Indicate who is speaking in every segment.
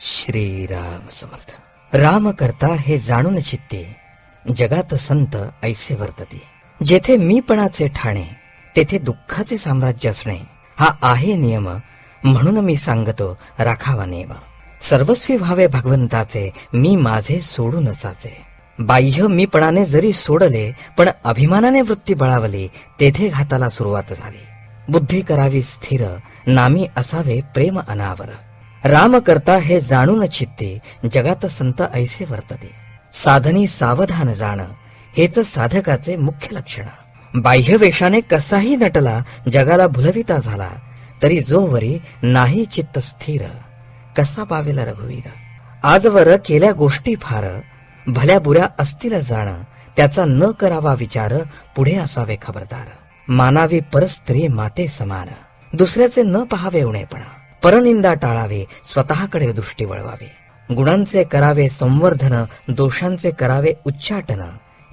Speaker 1: श्रीराम समर्थ. राम करता हे जाणून चित्ते, जगात संत ऐसे वर्तते. जेथे मीपणाचे ठाणे, तेथे दुःखाचे साम्राज्य असणे हा आहे नियम. म्हणून मी सांगतो राखावा नेम. सर्वस्वी व्हावे भगवंताचे, मी माझे सोडून जाचे. बाह्य मीपणाने जरी सोडले, पण अभिमानाने वृत्ती बळावली, तेथे घाताला सुरुवात झाली. बुद्धी करावी स्थिर, नामी असावे प्रेम अनावर. राम करता हे जाणून चित्ते, जगात संत ऐसे वर्तते. साधनी सावधान जाण, हेच साधकाचे मुख्य लक्षण. बाह्य वेशाने कसाही नटला, जगाला भुलविता झाला, तरी जोवरी नाही चित्त स्थिर, कसा पावेल रघुवीर. आजवर केल्या गोष्टी फार, भल्या बुऱ्या असतील जाण, त्याचा न करावा विचार, पुढे असावे खबरदार. मानावी परस्त्री माते समान, दुसऱ्याचे न पहावे उणेपणा. परनिंदा टाळावे, स्वतःकडे दृष्टी वळवावी. गुणांचे करावे संवर्धन, दोषांचे करावे उच्चाटन.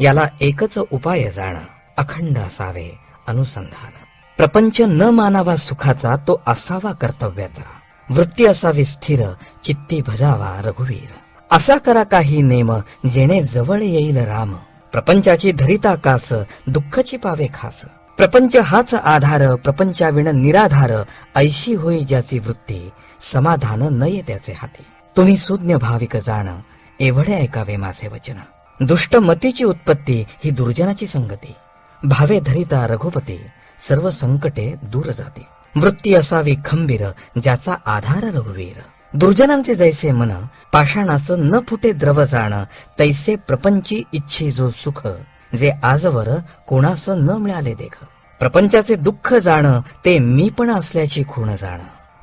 Speaker 1: याला एकच उपाय जाण, अखंड असावे अनुसंधान. प्रपंच न मानावा सुखाचा, तो असावा कर्तव्याचा. वृत्ती असावी स्थिर, चित्ती भजावा रघुवीर. असा करा काही नेम, जेणे जवळ येईल राम. प्रपंचाची धरिता कास, दुःखाची पावे खास. प्रपंच हाच आधार, प्रपंचाविण निराधार. ऐशी होई ज्याची वृत्ती, समाधान नये त्याचे हाती. तुम्ही सुज्ञ भाविक जाण, एवढे ऐकावे माझे वचन. दुष्ट मतीची उत्पत्ती, ही दुर्जनाची संगती. भावे धरिता रघुपती, सर्व संकटे दूर जाते. वृत्ती असावी खंबीर, ज्याचा आधार रघुवीर. दुर्जनांचे जैसे मन, पाषाणाचं न फुटे द्रव जाण. तैसे प्रपंची इच्छी जो सुख, जे आजवर कोणास न मिळाले देख. प्रपंचाचे दुःख जाण, ते मी पण असल्याची खूण जाण.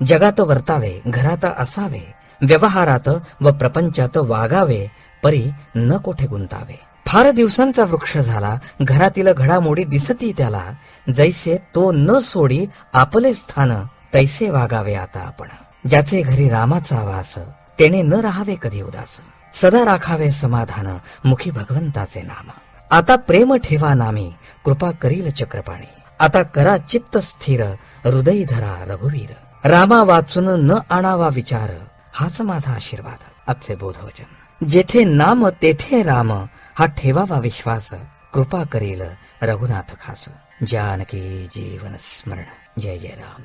Speaker 1: जगात वर्तावे, घरात असावे, व्यवहारात व प्रपंचात वागावे, परी न कोठे गुंतावे. फार दिवसांचा वृक्ष झाला, घरातील घडामोडी दिसती त्याला. जैसे तो न सोडी आपले स्थान, तैसे वागावे आता आपण. ज्याचे घरी रामाचा वास, तेने न राहावे कधी उदास. सदा राखावे समाधान, मुखी भगवंताचे नाम. आता प्रेम ठेवा नामी, कृपा करील चक्रपाणी. आता करा चित्त स्थिर, हृदय धरा रघुवीर. रामा वाचून न आणावा विचार, हाच माझा आशीर्वाद. आजचे बोधवचन. जेथे नाम तेथे राम, हा ठेवावा विश्वास. कृपा करील रघुनाथ खास. जानकी जीवन स्मरण. जय जय राम.